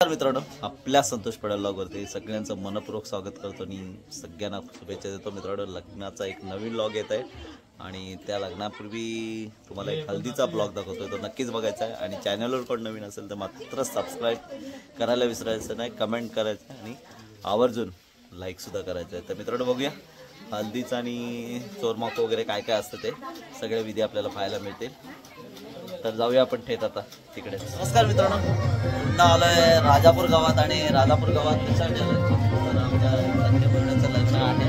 मित्रांनो, आपल्या संतोष पडा व्लॉगवरती सगळ्यांचं मनपूर्वक स्वागत करतो आणि सगळ्यांना शुभेच्छा देतो. मित्रांनो, लग्नाचा एक नवीन व्लॉग येत आहे आणि त्या लग्नापूर्वी तुम्हाला एक हल्दीचा ब्लॉग दाखवतोय, तो नक्कीच बघायचा आहे. आणि चॅनलवर कोण नवीन असेल तर मात्र सबस्क्राईब करायला विसरायचं नाही, कमेंट करायचं आणि आवर्जून लाईकसुद्धा करायचं आहे. तर मित्रांनो, बघूया हल्दीचं आणि चोरमाको वगैरे काय काय असतं ते सगळे विधी आपल्याला पाहायला मिळतील. तर जाऊया आपण थेट आता तिकडे. नमस्कार मित्रांनो, पुन्हा आलोय राजापूर गावात आणि राजापूर गावात विशाल तर आमच्या सख्या बहिणीचं लग्न आहे.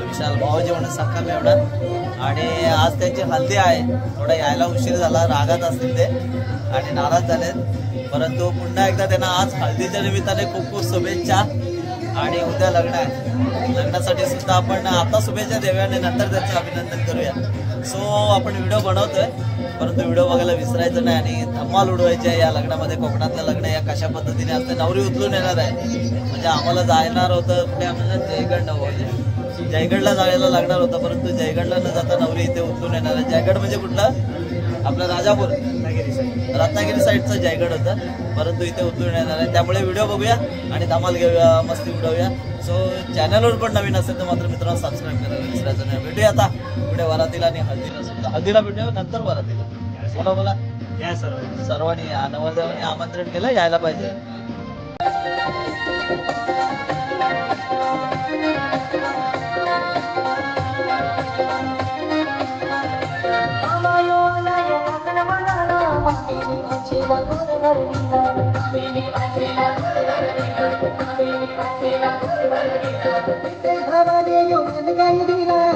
विशाल भाऊजी म्हणून सख्खा मेवणा आणि आज त्यांची हल्दी आहे. थोडा यायला उशीर झाला, रागात असतील ते आणि नाराज झालेत, परंतु पुन्हा एकदा त्यांना आज हल्दीच्या निमित्ताने खूप खूप शुभेच्छा. आणि उद्या लग्न आहे, लग्नासाठी सुद्धा आपण आता शुभेच्छा देऊया आणि नंतर त्यांचं अभिनंदन करूया. सो आपण व्हिडिओ बनवतोय, परंतु व्हिडिओ बघायला विसरायचं नाही आणि धमाल उडवायची आहे या लग्नामध्ये. कोकणातलं लग्न या कशा पद्धतीने असते, नवरी उचलून येणार आहे. म्हणजे आम्हाला जाणार होतं कुठे, आम्हाला जयगडला जायला लागणार होतं, परंतु जयगडला न जाता नवरी इथे उचलून येणार आहे. जयगड म्हणजे कुठलं, आपलं राजापूर रत्नागिरी साईडचं जयगड होतं, परंतु इथे उतरून येणार आहे. त्यामुळे व्हिडिओ बघूया आणि धमाल घेऊया, मस्ती उडवूया. सो चॅनलवर पण नवीन असेल तर मात्र मित्रांनो सबस्क्राईब करायला विसरायचं नाही. भेटूया आता पुढे वरातीला आणि हळदीला सुद्धा. हळदीला भेटूया, नंतर वरातीला. बोला बोला या सर्वांनी नवरदेवानी आमंत्रण केलं, यायला पाहिजे.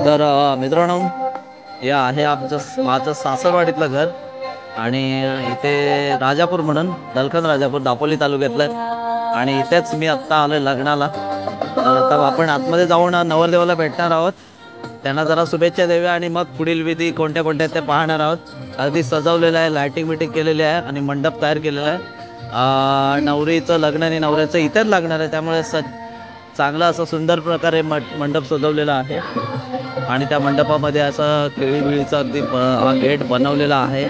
तर मित्रांनो, हे आहे माझं सासरवाडीतलं घर आणि इथे राजापूर म्हणून दलखन राजापूर दापोली तालुक्यातलं आणि इथेच मी आत्ता आलोय लग्नाला. तर आपण आतमध्ये जाऊन नवरदेवाला भेटणार आहोत, त्यांना जरा शुभेच्छा देऊया आणि मग पुढील विधी कोणत्या कोणत्या ते पाहणार आहोत. अगदी सजवलेलं आहे, लायटिंग बिटिंग केलेली आहे आणि मंडप तयार केलेला आहे. नवरीचं लग्न आणि नवऱ्याचं इथेच लागणार आहे, त्यामुळे चांगला असं सुंदर प्रकारे मंडप सजवलेला आहे आणि त्या मंडपामध्ये असं केळीबिळीचं अगदी गेट बनवलेला आहे.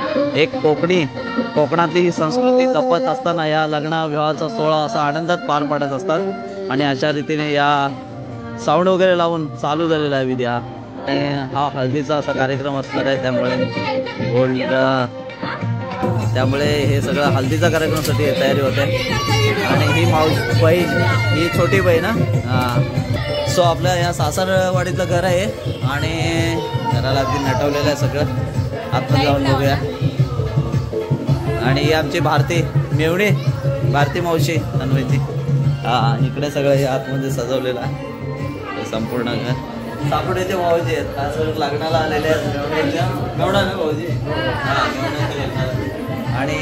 एक कोकणातली ही संस्कृती जपत असताना या लग्न विवाहाचा सोहळा असा आनंदात पार पाडत असतात आणि अशा रीतीने या साऊंड वगैरे लावून चालू झालेला आहे विधी. हा हळदीचा असा कार्यक्रम असणार आहे, त्यामुळे हे सगळं हल्दीच्या कार्यक्रमासाठी तयारी होते. आणि ही बहीण, ही छोटी बहीण सो आपल्या या सासरवाडीतलं घर आहे आणि घराला अगदी नटवलेलं आहे सगळं. आतमध्ये जाऊन बघूया. आणि ही आमची भारती मेवणी, भारती मावशी अन्वयची. इकडे सगळं हे आतमध्ये सजवलेलं आहे संपूर्ण घर. सापुडेचे भाऊजी आहेत, खास लग्नाला आलेले आहेत. मेवणा ना भाऊजी, आणि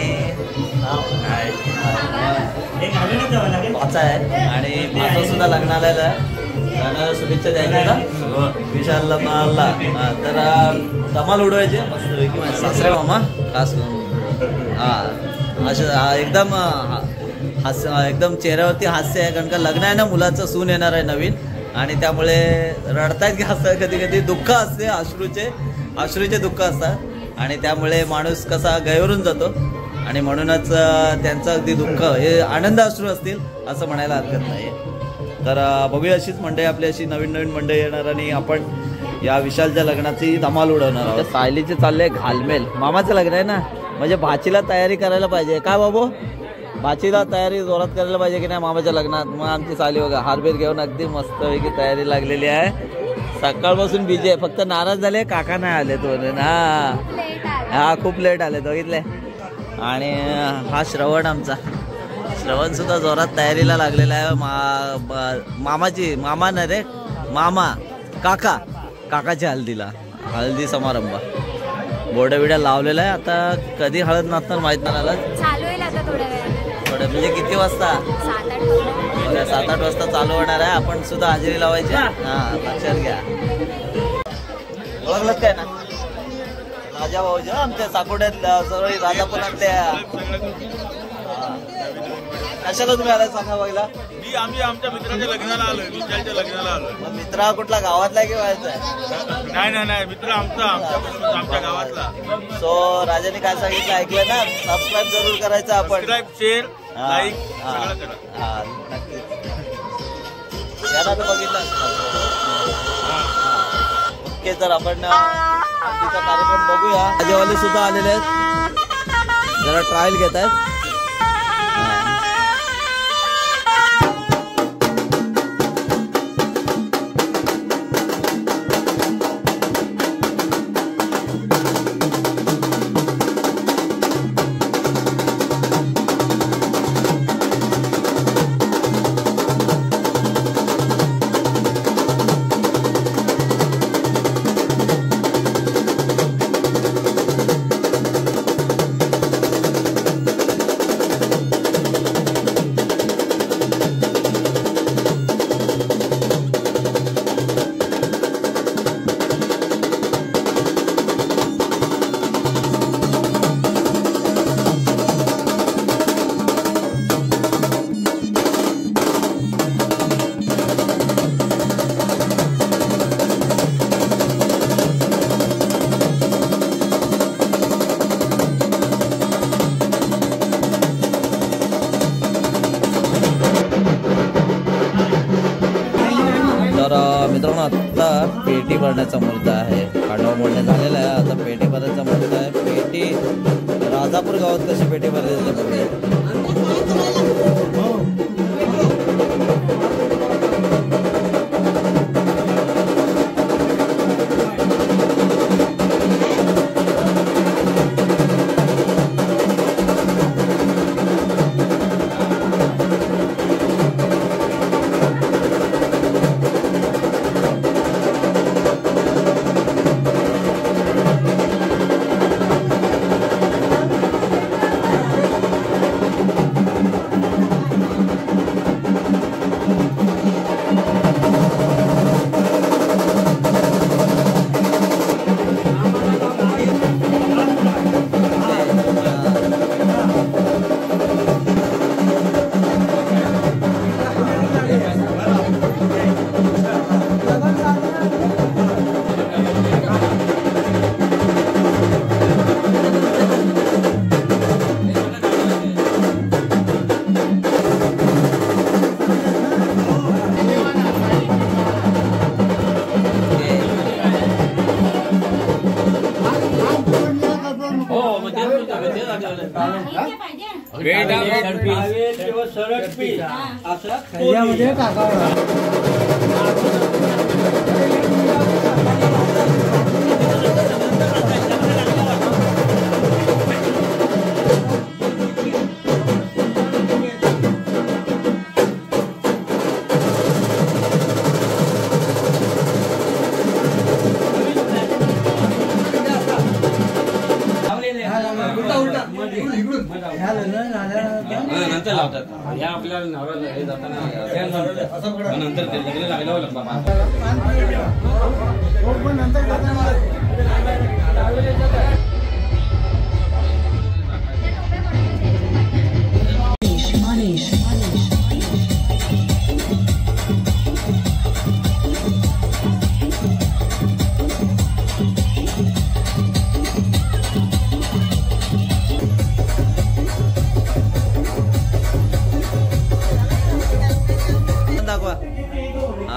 पाचा आहे आणि पाचा सुद्धा लग्नाला लग्नाला शुभेच्छा द्यायला विशालला मारला. तर धमाल उडवायचे मस्त सासरे मामा खास एकदम एकदम चेहऱ्यावरती हास्य आहे, कारण का लग्न आहे ना, मुलाचं सून येणार आहे नवीन आणि त्यामुळे रडतायत की हसतात, कधी कधी दुःख असते, अश्रूचे दुःख असतात आणि त्यामुळे माणूस कसा गैरून जातो आणि म्हणूनच त्यांचं अगदी दुःख हे आनंद अश्रू असतील असं म्हणायला हरकत नाही. तर बघूया, अशीच मंडळी आपली अशी नवीन नवीन मंडळी येणार आणि आपण या विशालच्या लग्नाची धमाल उडवणार आहोत. सायलीचे चालले घालमेल, मामाचं लग्न आहे ना, म्हणजे भाचीला तयारी करायला पाहिजे. काय बाबू, भाचीला तयारी जोरात करायला पाहिजे की नाही मामाच्या लग्नात. मग आमची साली बघा हारबीर घेऊन अगदी मस्तपैकी तयारी लागलेली आहे, सकाळपासून बिजी आहे. फक्त नाराज झाले, काका नाही आले तो. हा खूप लेट आले बघितले. आणि हा श्रवण, आमचा श्रवण सुद्धा जोरात तयारीला लागलेला आहे. मामा नाही रे, मामा काकाच्या हळदी समारंभ बोर्ड बिड्या लावलेला आहे. आता कधी हळद नाचणार माहित नाही मला, थोडं म्हणजे किती वाजता, 7-8 वाजता चालू होणार आहे. आपण सुद्धा हजेरी लावायची. लक्षात घ्या. ओळखलं काय ना, राजा भाऊजी आमच्या साकोड्यातल्या, सर्व राजापुरातल्या. कशाला तुम्ही आलाय सांगा बघला. आम्ही आमच्या मित्राच्या लग्नाला आलोय, विशालच्या लग्नाला आलोय. मित्र कुठला गावातला की व्हायचा? नाही मित्र आमच्या गावातला. सो राजाने काय सांगितलं ऐकलं ना, सबस्क्राईब जरूर करायचं आपण. सबस्क्राईब, शेअर लाईक हा, सगळं करा. हा, नक्कीच. याला तर बघितलं. ओके, तर आपण हल्दीचा कार्यक्रम बघूया. माझेवाले सुद्धा आलेले आहेत, जरा ट्रायल घेत आहेत. मित्रांनो, आता पेटी भरण्याचा मुहूर्त आहे. कांडवा मोडणे झालेला आहे, आता पेटी भरायचा मुहूर्त आहे. पेटी राजापूर गावात कशी पेटी भरली जाते. नंतर लावतात या आपल्याला नवरा हे जाताना नंतर ते लग्न लागल्यावर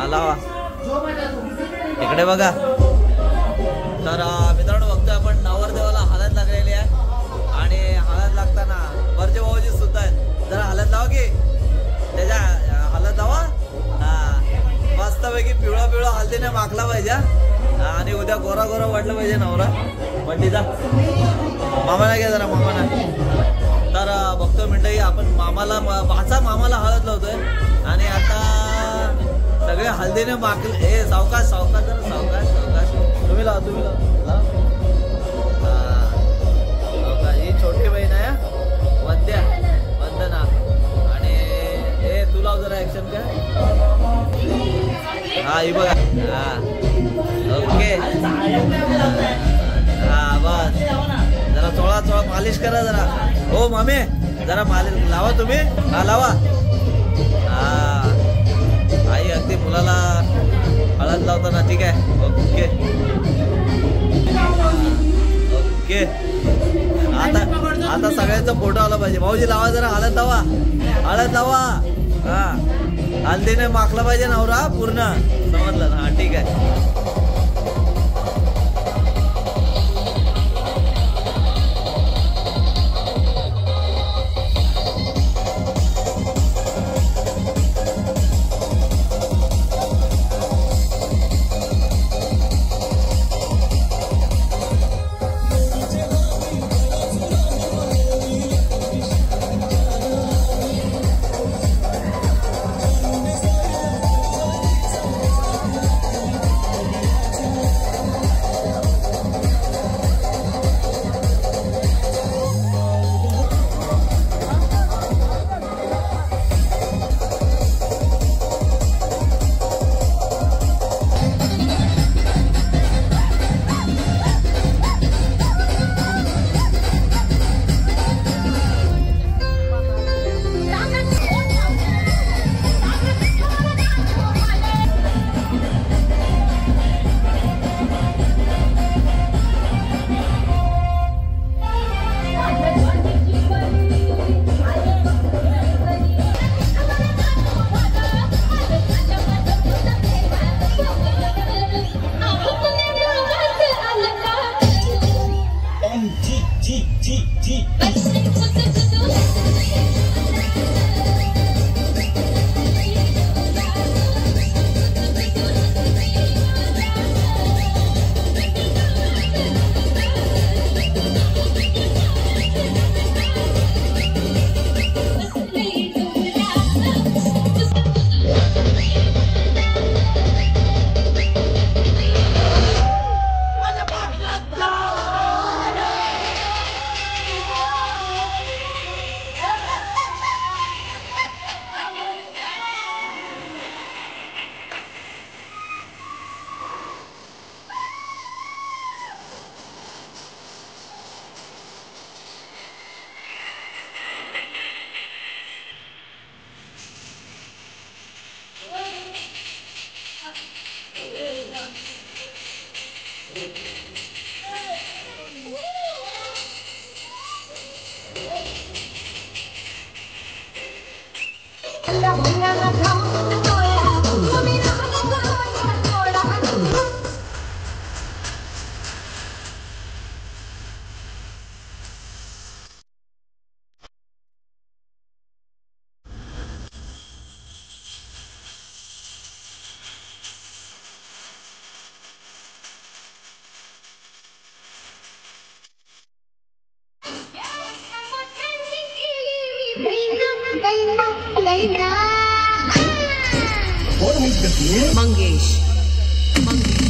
लावा इकडे बघा. तर मित्रांनो, बघतोय आपण नवरदेवाला हळद लागलेली आहे आणि हळद लागताना वरचे भाऊजी सुद्धा आहेत. जरा हळद लावा की त्याच्या हळद लावा. हा, मस्तपैकी पिवळा पिवळा हळदीने माखला पाहिजे आणि उद्या गोरा गोरा वाटलं पाहिजे नवरा पंडिता. मामाला घ्या जरा, मामाला. तर बघतोय मंडळी, आपण मामाला मामाला हळद लावतोय आणि आता सगळे हळदीने माखले. हे सावकाश सावकाश जरा, सावकाश सावकाश. तुम्ही लावा, तुम्ही लावा. सावकाश. ही छोटी बहीण आहे वंदना. आणि हे तू लाव जरा ऍक्शन काय. हा, ही बघा. हा, ओके. हा, बस. जरा चोळा चोळा मालिश करा जरा. हो मामे, जरा मालिश लावा तुम्ही. हा, लावा. हा, आई अगदी मुलाला हळद लावताना. ठीक आहे, ओके ओके. आता सगळ्यांचा फोटो आला पाहिजे. भाऊजी लावा जरा, हळद लावा, हळद लावा. हा, हळदीने माखला पाहिजे नवरा पूर्ण, समजलं ना? हा ठीक आहे. Mangesh.